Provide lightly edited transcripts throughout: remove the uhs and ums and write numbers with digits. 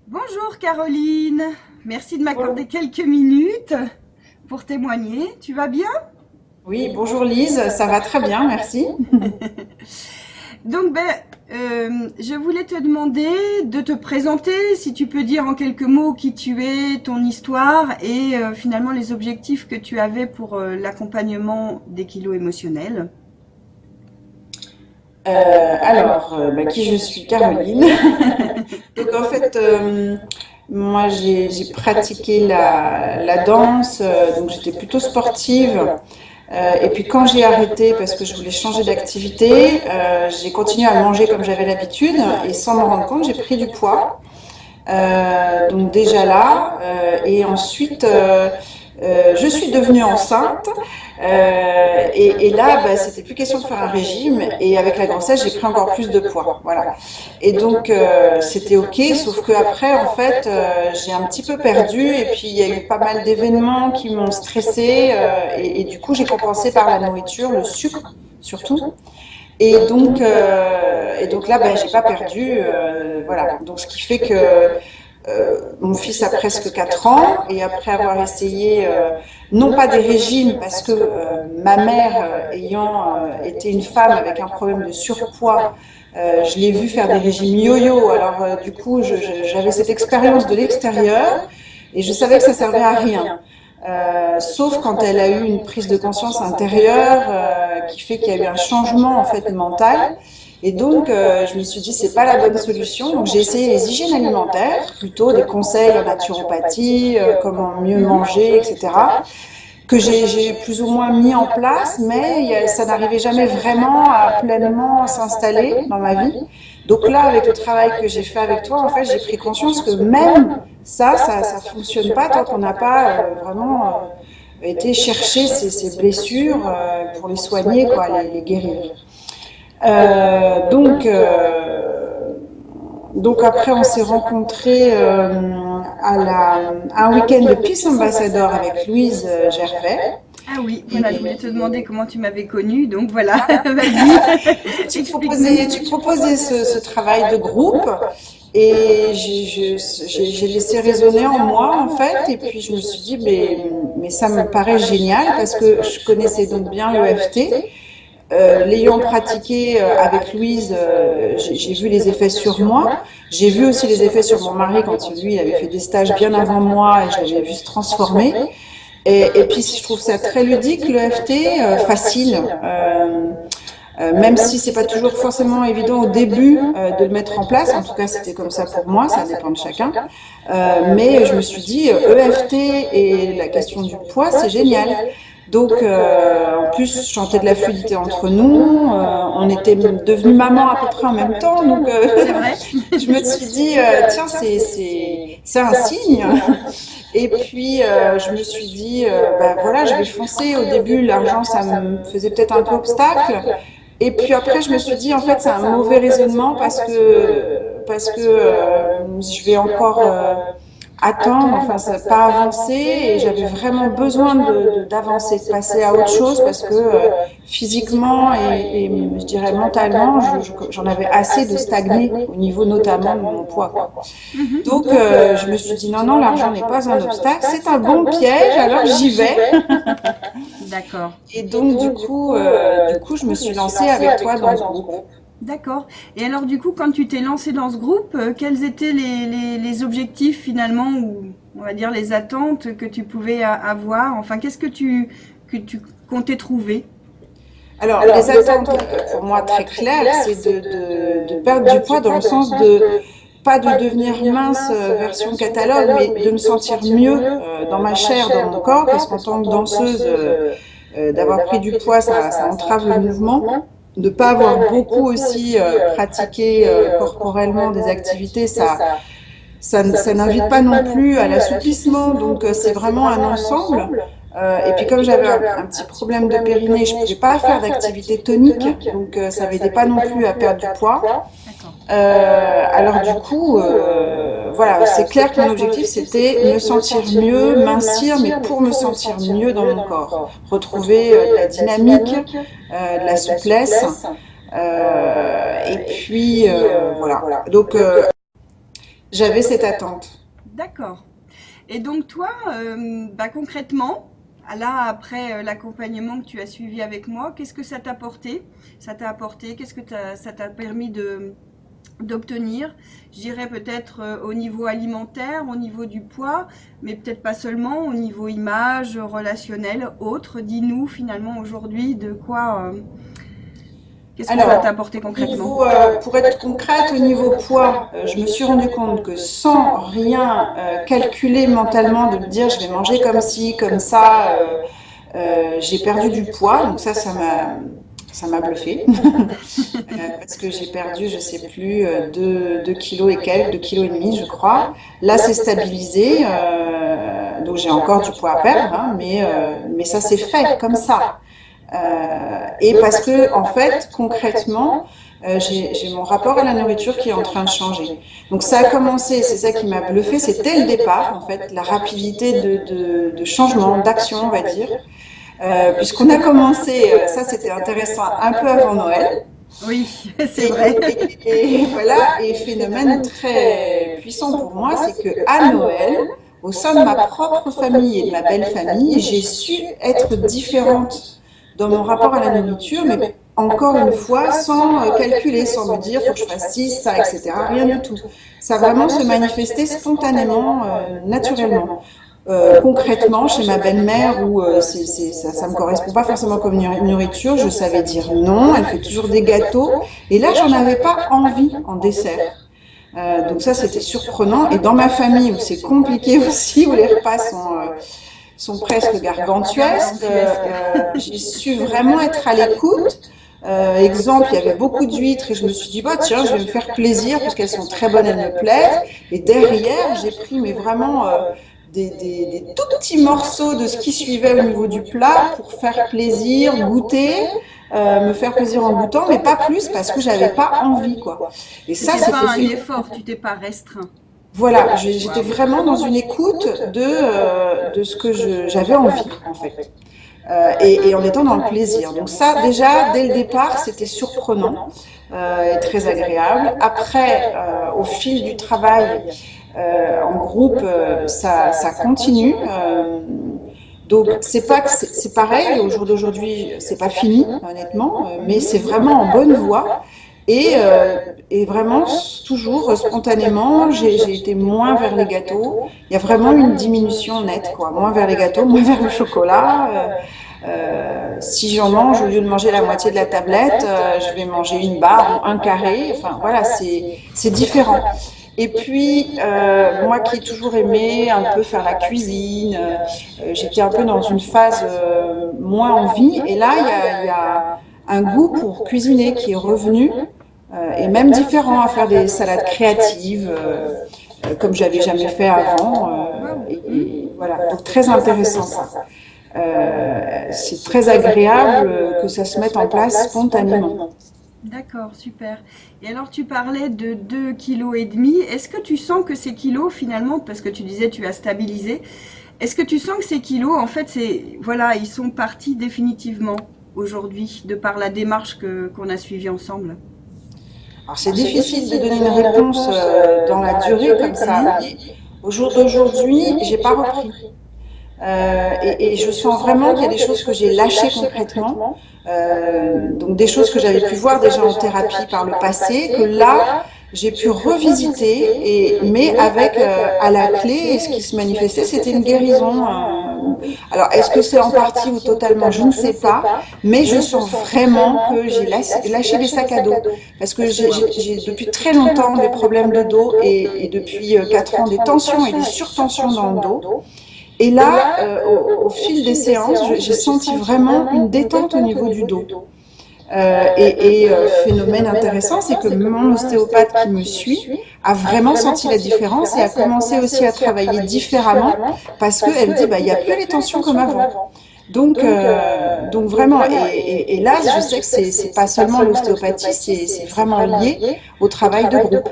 Bonjour Caroline, merci de m'accorder quelques minutes pour témoigner. Tu vas bien? Oui, bonjour Lise, ça va très bien, merci. Donc je voulais te demander de te présenter, si tu peux dire en quelques mots qui tu es, ton histoire et finalement les objectifs que tu avais pour l'accompagnement des kilos émotionnels. Qui je suis, Caroline. Donc en fait, moi j'ai pratiqué la danse, donc j'étais plutôt sportive. Et puis quand j'ai arrêté parce que je voulais changer d'activité, j'ai continué à manger comme j'avais l'habitude et sans m'en rendre compte, j'ai pris du poids. Donc déjà là, et ensuite je suis devenue enceinte et là, c'était plus question de faire un régime et avec la grossesse, j'ai pris encore plus de poids, voilà. Et donc c'était ok, sauf que après en fait, j'ai un petit peu perdu et puis il y a eu pas mal d'événements qui m'ont stressée et du coup j'ai compensé par la nourriture, le sucre surtout. Et donc là, j'ai pas perdu, voilà. Donc ce qui fait que mon fils a presque 4 ans et après avoir essayé, non pas des régimes, parce que ma mère, ayant été une femme avec un problème de surpoids, je l'ai vu faire des régimes yo-yo. Alors du coup, j'avais cette expérience de l'extérieur et je savais que ça servait à rien. Sauf quand elle a eu une prise de conscience intérieure qui fait qu'il y a eu un changement en fait mental. Et donc, je me suis dit, c'est pas la bonne solution. Donc, j'ai essayé les hygiènes alimentaires, plutôt des conseils en naturopathie, comment mieux manger, etc., que j'ai plus ou moins mis en place, mais ça n'arrivait jamais vraiment à pleinement s'installer dans ma vie. Donc là, avec le travail que j'ai fait avec toi, en fait, j'ai pris conscience que même ça fonctionne pas tant qu'on n'a pas vraiment été chercher ces blessures pour les soigner, quoi, les guérir. Euh, donc, euh, donc après, on s'est rencontrés à un week-end de Peace Ambassador avec Louise Gervais. Ah oui, voilà, je voulais te Et demander comment tu m'avais connue, donc voilà, vas-y, explique-nous. tu proposais ce travail de groupe et j'ai laissé résonner en moi en fait. Et puis je me suis dit, mais ça me paraît génial parce que je connaissais donc bien l'EFT. L'ayant pratiqué avec Louise, j'ai vu les effets sur moi. J'ai vu aussi les effets sur mon mari quand lui il avait fait des stages bien avant moi et je l'avais vu se transformer. Et puis je trouve ça très ludique, le FT, facile. Même si c'est pas toujours forcément évident au début de le mettre en place, en tout cas c'était comme ça pour moi, ça dépend de chacun. Mais je me suis dit, EFT et la question du poids, c'est génial. Donc, en plus, je chantais de la fluidité entre nous. On était devenus maman à peu près en même temps. Donc, C'est vrai? je me suis dit, tiens, c'est un signe. Et puis, je me suis dit, voilà, je vais foncer. Au début, l'argent, ça me faisait peut-être un peu obstacle. Et puis après, je me suis dit, en fait, c'est un mauvais raisonnement parce que je vais encore attendre, enfin, ça n'a pas avancé et j'avais vraiment besoin d'avancer, de passer à autre chose parce que physiquement et je dirais mentalement, j'en avais assez de stagner au niveau notamment de mon poids, quoi. Mhm. Donc, je me suis dit, non, non, l'argent n'est pas un obstacle, c'est un bon piège, alors j'y vais. D'accord. Et donc, du coup, je me suis lancée avec toi dans ce groupe. D'accord. Et alors du coup, quand tu t'es lancé dans ce groupe, quels étaient les objectifs finalement, ou on va dire les attentes que tu pouvais avoir? Enfin, qu'est-ce que tu comptais trouver? Alors, les attentes, pour moi, très claires, c'est de perdre du poids dans le sens pas de devenir mince version catalogue, mais de me sentir mieux dans ma chair, dans mon corps, parce qu'en tant que danseuse, d'avoir pris du poids, ça entrave le mouvement. De ne pas avoir beaucoup aussi pratiqué corporellement des activités, ça n'invite pas non plus à l'assouplissement, donc c'est vraiment un ensemble. Et puis comme j'avais un petit problème de périnée, je ne pouvais pas faire d'activité tonique, donc ça m'aidait pas non plus à perdre du poids. D'accord. Alors du coup, voilà, c'est clair que mon objectif c'était me sentir mieux, mincir, mais pour me sentir mieux dans mon corps, retrouver de la dynamique, de la souplesse, et puis voilà. Donc j'avais cette attente. D'accord. Et donc toi, concrètement, là, après l'accompagnement que tu as suivi avec moi, qu'est-ce que ça t'a apporté? Ça t'a apporté, qu'est-ce que ça t'a permis d'obtenir? Je dirais peut-être au niveau alimentaire, au niveau du poids, mais peut-être pas seulement, au niveau image, relationnel, autre. Dis-nous finalement aujourd'hui de quoi, qu'est-ce que ça t'a apporté concrètement? Pour être concrète, au niveau poids, je me suis rendu compte que sans rien calculer mentalement, de me dire je vais manger comme ci, comme ça, j'ai perdu du poids. Donc ça m'a bluffé. Parce que j'ai perdu, je sais plus, 2 kilos et quelques, 2 kilos et demi, je crois. Là, c'est stabilisé. Donc j'ai encore du poids à perdre, hein, mais ça s'est fait comme ça. Et parce que, en fait, concrètement, j'ai mon rapport à la nourriture qui est en train de changer. Donc ça a commencé, c'est ça qui m'a bluffé, c'est dès le départ, en fait, la rapidité de changement, d'action, on va dire. Puisqu'on a commencé, ça c'était intéressant, un peu avant Noël. Oui, c'est vrai. Et voilà, et phénomène très puissant pour moi, c'est que à Noël, au sein de ma propre famille et de ma belle famille, j'ai su être différente dans mon rapport à la nourriture, mais encore une fois, sans calculer, sans me dire, faut que je fasse ci, ça, etc. Rien du tout. Ça a vraiment se manifesté spontanément, naturellement. Concrètement, chez ma belle-mère, où ça me correspond pas forcément comme nourriture, je savais dire non, elle fait toujours des gâteaux, et là, j'en avais pas envie en dessert. Donc ça, c'était surprenant. Et dans ma famille, où c'est compliqué aussi, où les repas sont presque gargantuesques, j'ai su vraiment être à l'écoute. Exemple, il y avait beaucoup d'huîtres et je me suis dit, bah tiens, je vais me faire plaisir parce qu'elles sont très bonnes, elles me plaisent. Et derrière, j'ai pris mais vraiment des tout petits morceaux de ce qui suivait au niveau du plat pour faire plaisir, goûter, me faire plaisir en goûtant, mais pas plus parce que j'avais pas envie, quoi. Et ça, C'était pas un effort, tu t'es pas restreint. Voilà, j'étais vraiment dans une écoute de ce que j'avais envie, en fait. Et en étant dans le plaisir. Donc ça, déjà, dès le départ, c'était surprenant et très agréable. Après, au fil du travail en groupe, ça continue. Donc c'est pas que c'est pareil. Au jour d'aujourd'hui, c'est pas fini, honnêtement, mais c'est vraiment en bonne voie. Et vraiment, toujours spontanément, j'ai été moins vers les gâteaux. Il y a vraiment une diminution nette, quoi. Moins vers les gâteaux, moins vers le chocolat. Si j'en mange, au lieu de manger la moitié de la tablette, je vais manger une barre ou un carré. Enfin, voilà, c'est différent. Et puis, moi qui ai toujours aimé un peu faire la cuisine, j'étais un peu dans une phase moins en vie. Et là, il y a un goût pour cuisiner qui est revenu, et même différent, à faire des salades créatives, comme j'avais jamais fait avant. Et voilà, donc très intéressant ça. C'est très agréable que ça se mette en place spontanément. D'accord, super. Et alors tu parlais de 2,5 kg. Est-ce que tu sens que ces kilos finalement, parce que tu disais tu as stabilisé, est-ce que tu sens que ces kilos, en fait, voilà, ils sont partis définitivement aujourd'hui, de par la démarche qu'on a suivie ensemble? Alors c'est difficile de donner une réponse dans la durée comme ça. Au jour d'aujourd'hui, j'ai pas repris. Et je sens vraiment qu'il y a des choses que j'ai lâchées concrètement, donc des choses que j'avais pu voir déjà en thérapie par le passé, que là j'ai pu revisiter, mais avec à la clé, et ce qui se manifestait, c'était une guérison. Alors est-ce que c'est en partie ou totalement, je ne sais pas, mais je sens vraiment que j'ai lâché des sacs à dos, parce que j'ai depuis très longtemps des problèmes de dos et depuis 4 ans des tensions et des surtensions dans le dos. Et là, au fil des séances, j'ai senti vraiment une détente au niveau du dos. Phénomène intéressant, c'est que mon ostéopathe qui me suit a vraiment senti la différence et a commencé aussi à travailler différemment parce qu'elle dit, bah, il n'y a plus les tensions comme avant. Donc vraiment, et là, je sais que c'est pas seulement l'ostéopathie, c'est vraiment lié au travail de groupe.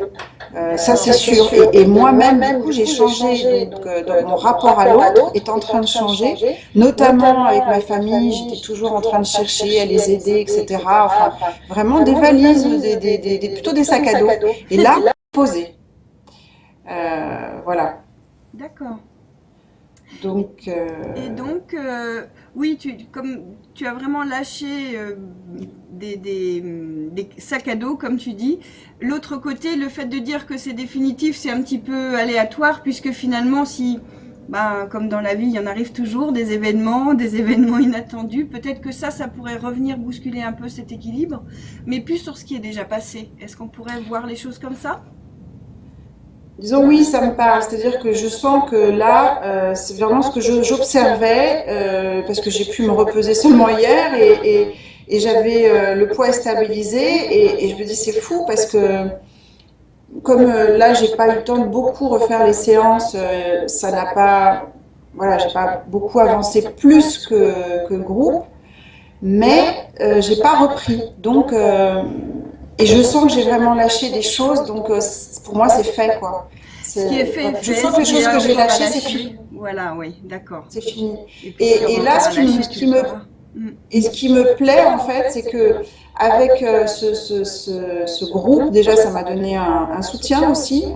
Ça, c'est sûr. Et moi-même, du coup, j'ai changé. Donc, dans mon rapport à l'autre est en train de changer, notamment avec ma famille. J'étais toujours en train de chercher à les aider, etc. Enfin, vraiment des valises, plutôt des sacs à dos. Et là, poser. Voilà. D'accord. Donc, Et donc, oui, comme tu as vraiment lâché des sacs à dos, comme tu dis. L'autre côté, le fait de dire que c'est définitif, c'est un petit peu aléatoire, puisque finalement, si, ben, comme dans la vie, il y en arrive toujours des événements inattendus, peut-être que ça pourrait revenir bousculer un peu cet équilibre, mais plus sur ce qui est déjà passé. Est-ce qu'on pourrait voir les choses comme ça? disons oui, ça me parle. C'est-à-dire que je sens que là, c'est vraiment ce que j'observais, parce que j'ai pu me repeser seulement hier et j'avais le poids stabilisé et je me dis c'est fou parce que comme là, j'ai pas eu le temps de beaucoup refaire les séances, ça n'a pas, voilà, j'ai pas beaucoup avancé plus que le groupe, mais j'ai pas repris. Donc, et je sens que j'ai vraiment lâché des choses, donc pour moi, c'est fait, quoi. Ce qui est fait est Voilà. Je fait, sens que les ce qu'il y choses a que j'ai encore à lâchées, c'est lâcher. fini. Voilà, oui, d'accord. C'est fini. Et puis ce qu'il y Et aura là, encore à lâcher, tu le feras. Mm. ce qui me plaît, en fait, c'est que avec ce groupe, déjà, ça m'a donné un soutien aussi.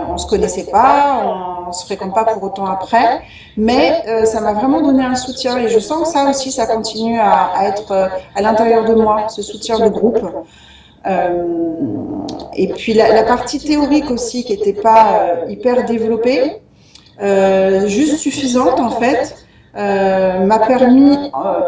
On se connaissait pas, on se fréquente pas pour autant après, mais ça m'a vraiment donné un soutien et je sens que ça aussi, ça continue à être à l'intérieur de moi, ce soutien de groupe. Euh, et puis la partie théorique aussi, qui n'était pas hyper développée, juste suffisante en fait, m'a permis,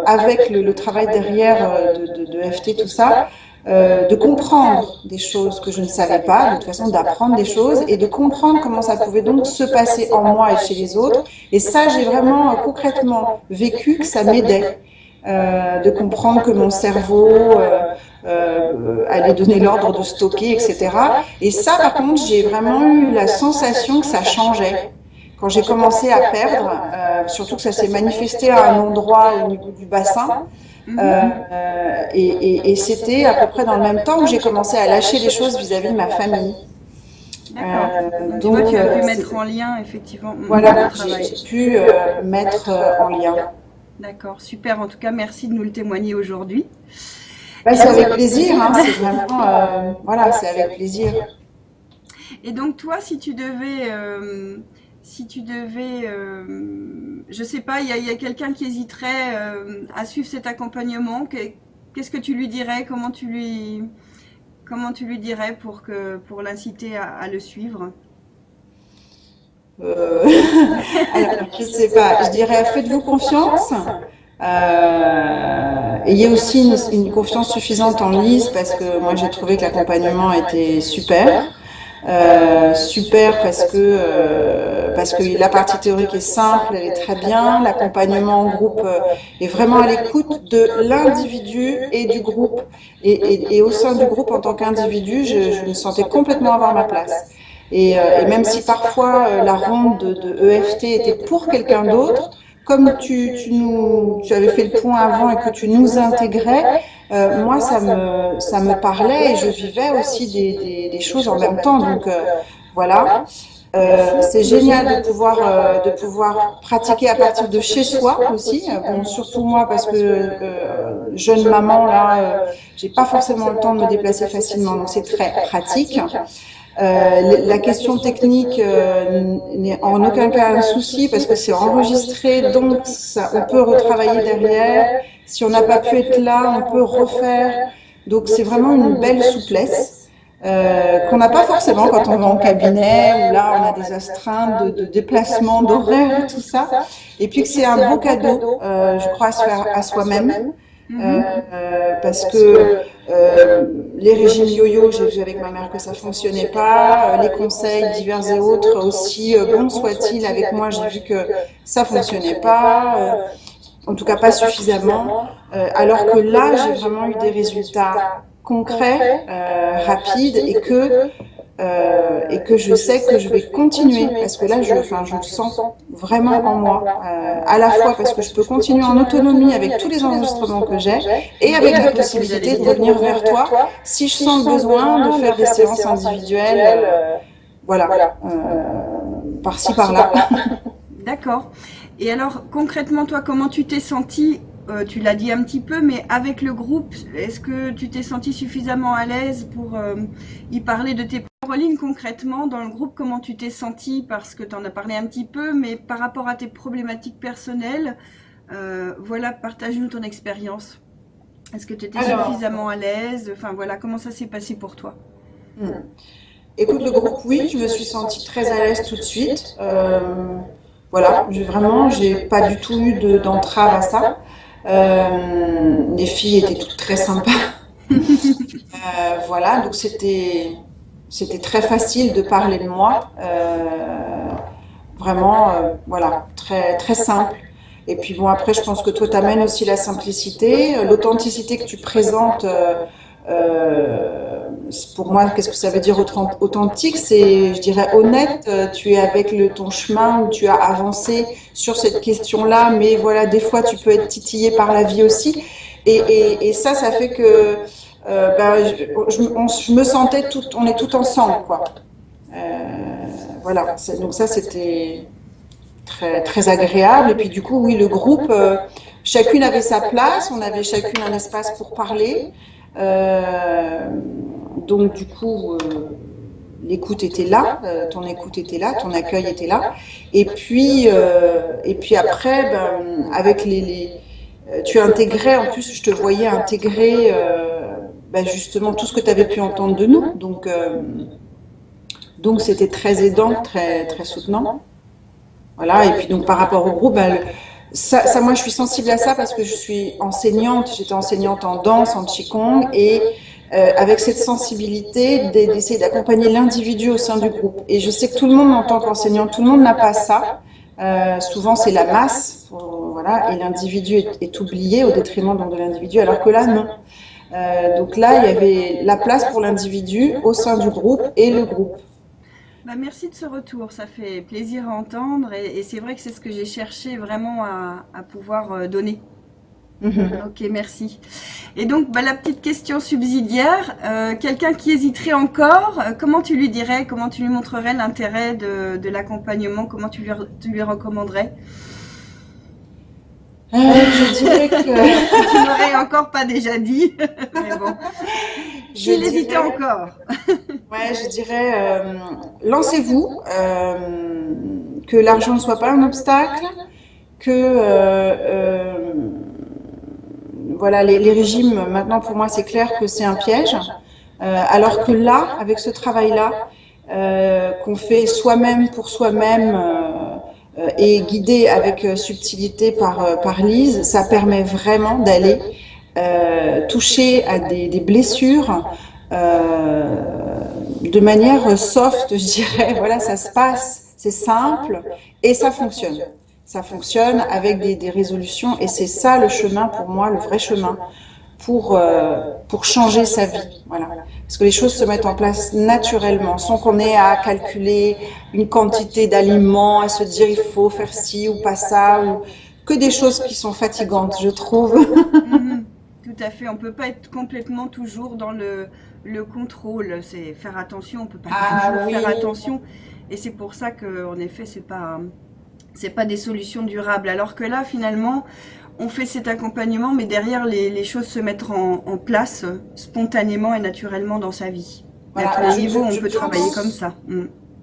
avec le travail derrière de FT, tout ça, de comprendre des choses que je ne savais pas, de toute façon d'apprendre des choses et de comprendre comment ça pouvait donc se passer en moi et chez les autres. Et ça, j'ai vraiment concrètement vécu que ça m'aidait. De comprendre que mon cerveau allait donner l'ordre de stocker, etc. Et ça, par contre, j'ai vraiment eu la sensation que ça changeait. Quand j'ai commencé à perdre, surtout que ça s'est manifesté à un endroit au niveau du bassin, et c'était à peu près dans le même temps où j'ai commencé à lâcher les choses vis-à-vis de ma famille. D'accord. Donc, tu vois, Donc, tu as pu mettre en lien, effectivement, le voilà, travail. j'ai pu mettre en lien. D'accord, super. En tout cas, merci de nous le témoigner aujourd'hui. Bah, c'est avec plaisir, hein, c'est vraiment, voilà, c'est avec plaisir. Et donc, toi, je sais pas, il y a quelqu'un qui hésiterait à suivre cet accompagnement. Qu'est-ce que tu lui dirais? Comment tu lui dirais pour l'inciter à le suivre? Euh, alors, je sais pas, je dirais faites-vous confiance. Ayez aussi une confiance suffisante en Lise parce que moi j'ai trouvé que l'accompagnement était super. Super parce que la partie théorique est simple, elle est très bien. L'accompagnement en groupe est vraiment à l'écoute de l'individu et du groupe. Et au sein du groupe, en tant qu'individu, je me sentais complètement avoir ma place. Et même si parfois la ronde de EFT était pour quelqu'un d'autre, comme tu avais fait le point avant et que tu nous intégrais, moi ça me parlait et je vivais aussi des choses en même temps. Donc voilà, c'est génial de pouvoir pratiquer à partir de chez soi aussi. Bon, surtout moi parce que jeune maman là, j'ai pas forcément le temps de me déplacer facilement, donc c'est très pratique. La question technique n'est en aucun cas un souci parce que c'est enregistré, donc ça, on peut retravailler derrière. Si on n'a pas pu être là, on peut refaire. Donc c'est vraiment une belle souplesse qu'on n'a pas forcément quand on va en cabinet, où là on a des astreintes de déplacement, d'horaire, tout ça. Et puis que c'est un beau cadeau, je crois, à se faire à soi-même. Parce que les régimes yo-yo, j'ai vu avec ma mère que ça fonctionnait pas. Les conseils divers et autres, aussi bons soient-ils, avec moi, j'ai vu que ça fonctionnait pas. En tout cas, pas suffisamment. Alors que là, j'ai vraiment eu des résultats concrets, rapides, et que je sais que je vais continuer parce que là, je le sens vraiment en moi, à la fois parce que je peux continuer en autonomie avec tous les enregistrements que j'ai et avec la possibilité de revenir vers toi si je sens le besoin de faire des séances individuelles, voilà, par-ci par-là. D'accord. Et alors, concrètement, toi, comment tu t'es sentie? Tu l'as dit un petit peu, mais avec le groupe, est-ce que tu t'es sentie suffisamment à l'aise pour y parler de tes Caroline, concrètement, dans le groupe, comment tu t'es sentie? Parce que tu en as parlé un petit peu, mais par rapport à tes problématiques personnelles, voilà, partage-nous ton expérience. Est-ce que tu étais suffisamment à l'aise? Enfin voilà, comment ça s'est passé pour toi? hmm. Écoute, le groupe, oui, je me suis sentie très à l'aise tout de suite. Voilà, j'ai pas du tout eu d'entrave à ça. Les filles étaient toutes très sympas. Voilà, donc c'était très facile de parler de moi. Vraiment, voilà, très très simple. Et puis bon, après, je pense que toi, t'amènes aussi la simplicité, l'authenticité que tu présentes. Pour moi, qu'est-ce que ça veut dire authentique? C'est, je dirais, honnête. Tu es avec ton chemin où tu as avancé sur cette question-là, mais voilà, des fois, tu peux être titillé par la vie aussi. Et ça, ça fait que ben, je me sentais on est tout ensemble, quoi. Voilà, donc ça, c'était très, très agréable. Et puis du coup, oui, le groupe, chacune avait sa place, on avait chacune un espace pour parler. Euh, donc du coup, l'écoute était là, ton écoute était là, ton accueil était là. Et puis après, ben, avec tu intégrais, en plus, je te voyais intégrer ben, justement tout ce que tu avais pu entendre de nous. Donc c'était très aidant, très, très soutenant. Voilà, et puis donc par rapport au groupe, ben, moi je suis sensible à ça parce que je suis enseignante, j'étais enseignante en danse, en qigong, et avec cette sensibilité d'essayer d'accompagner l'individu au sein du groupe. Et je sais que tout le monde, en tant qu'enseignant, tout le monde n'a pas ça. Souvent c'est la masse, voilà, et l'individu est oublié au détriment donc, de l'individu, alors que là non. Donc là, il y avait la place pour l'individu au sein du groupe et le groupe. Bah, merci de ce retour, ça fait plaisir à entendre et c'est vrai que c'est ce que j'ai cherché vraiment à pouvoir donner. Ok, merci. Et donc, bah, la petite question subsidiaire, quelqu'un qui hésiterait encore, comment tu lui dirais, comment tu lui montrerais l'intérêt de l'accompagnement, comment tu lui recommanderais? Je dirais que... Tu n'aurais encore pas déjà dit, mais bon. S'il hésitait encore. Ouais, je dirais, lancez-vous, que l'argent ne soit pas un obstacle, que voilà, les régimes, maintenant pour moi c'est clair que c'est un piège, alors que là, avec ce travail-là, qu'on fait soi-même pour soi-même et guidé avec subtilité par Lise, ça permet vraiment d'aller toucher à des blessures de manière soft, je dirais. Voilà, ça se passe, c'est simple et ça fonctionne. Ça fonctionne avec des résolutions et c'est ça le chemin pour moi, le vrai chemin pour changer sa vie. Voilà. Parce que les choses se mettent en place naturellement, sans qu'on ait à calculer une quantité d'aliments, à se dire il faut faire ci ou pas ça, ou que des choses qui sont fatigantes, je trouve. Tout à fait, on peut pas être complètement toujours dans le contrôle, c'est faire attention, on peut pas toujours faire attention et c'est pour ça que en effet c'est pas des solutions durables. Alors que là finalement on fait cet accompagnement mais derrière les choses se mettent en place spontanément et naturellement dans sa vie. Voilà, à tous les niveaux on peut travailler comme ça.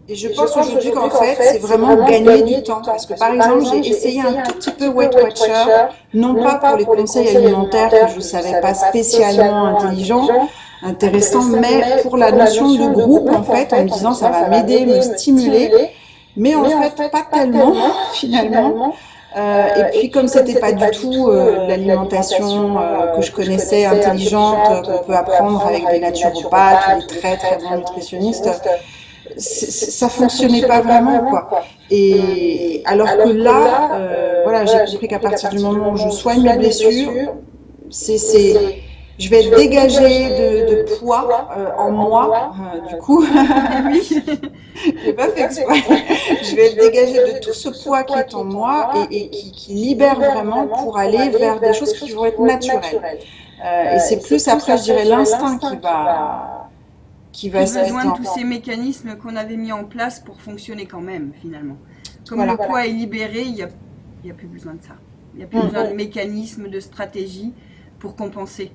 Et je pense aujourd'hui qu'en fait, c'est vraiment gagner du temps. Parce que par exemple, j'ai essayé un tout petit peu Weight Watcher, non pas pour les conseils alimentaires que je ne savais pas spécialement intéressants, mais pour la notion de groupe, en fait, en me disant ça va m'aider, me stimuler. Mais en fait, pas tellement, finalement. Et puis, comme c'était pas du tout l'alimentation que je connaissais, intelligente, qu'on peut apprendre avec des naturopathes ou des très très bons nutritionnistes, ça fonctionnait pas vraiment, quoi. Et alors que là, voilà, j'ai compris qu'à partir du moment où je soigne mes blessures, je vais dégager de poids en moi, du coup. J'ai pas fait exprès. Je vais dégager de tout ce poids qui est en moi et qui libère vraiment pour aller vers des choses qui vont être naturelles. Et c'est plus après, je dirais, l'instinct qui va se mettre besoin de tous ces mécanismes qu'on avait mis en place pour fonctionner quand même, finalement. Comme le poids est libéré, il n'y a plus besoin de ça. Il n'y a plus besoin de mécanismes, de stratégies pour compenser.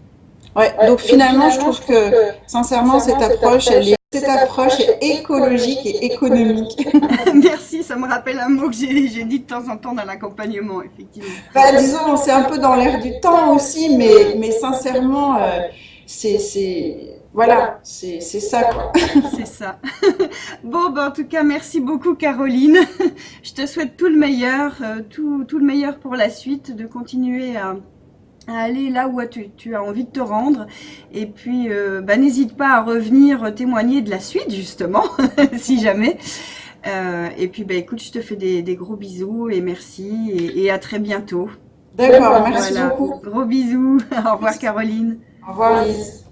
Ouais, donc finalement, je trouve que, sincèrement, cette approche, elle est cette approche écologique et économique. Merci, ça me rappelle un mot que j'ai dit de temps en temps dans l'accompagnement, effectivement. Bah, disons, c'est un peu dans l'air du temps aussi, mais sincèrement, voilà, c'est ça, quoi. C'est ça. Bon, ben, en tout cas, merci beaucoup, Caroline. Je te souhaite tout le meilleur, tout le meilleur pour la suite, de continuer à aller là où tu as envie de te rendre. Et puis, bah, n'hésite pas à revenir témoigner de la suite, justement, si jamais. Et puis, bah, écoute, je te fais des gros bisous et merci et à très bientôt. D'accord, merci Voilà. beaucoup. Gros bisous. Au revoir, Caroline. Au revoir, Lise.